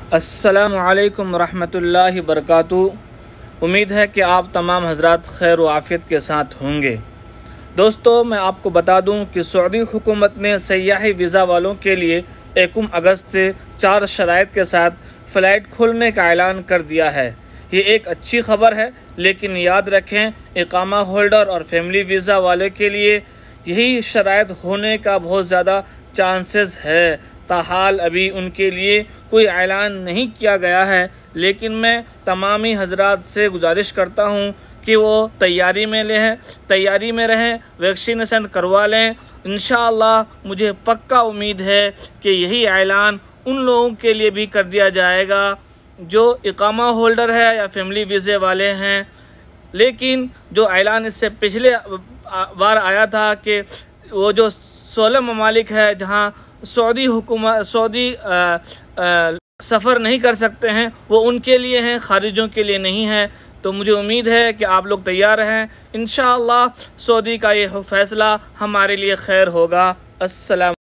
अस्सलामु अलैकुम रहमतुल्लाहि बरकातुहू। उम्मीद है कि आप तमाम हज़रात खैर व आफ़ियत के साथ होंगे। दोस्तों, मैं आपको बता दूं कि सऊदी हुकूमत ने सयाही वीज़ा वालों के लिए 1 अगस्त से 4 शराइत के साथ फ़्लाइट खोलने का ऐलान कर दिया है। ये एक अच्छी ख़बर है, लेकिन याद रखें, इकामा होल्डर और फैमिली वीज़ा वाले के लिए यही शराइत होने का बहुत ज़्यादा चांसेस है। ताहाल अभी उनके लिए कोई ऐलान नहीं किया गया है, लेकिन मैं तमामी हज़रात से गुजारिश करता हूँ कि वो तैयारी में रहें, वैक्सीनेशन करवा लें। इंशाअल्लाह मुझे पक्का उम्मीद है कि यही ऐलान उन लोगों के लिए भी कर दिया जाएगा जो इकामा होल्डर है या फैमिली वीज़े वाले हैं। लेकिन जो ऐलान इससे पिछले बार आया था कि वो जो 16 ममालिक है जहाँ सऊदी सफ़र नहीं कर सकते हैं, वो उनके लिए हैं, खारिजों के लिए नहीं है। तो मुझे उम्मीद है कि आप लोग तैयार हैं। इंशाअल्लाह सऊदी का ये फ़ैसला हमारे लिए खैर होगा। अस्सलाम।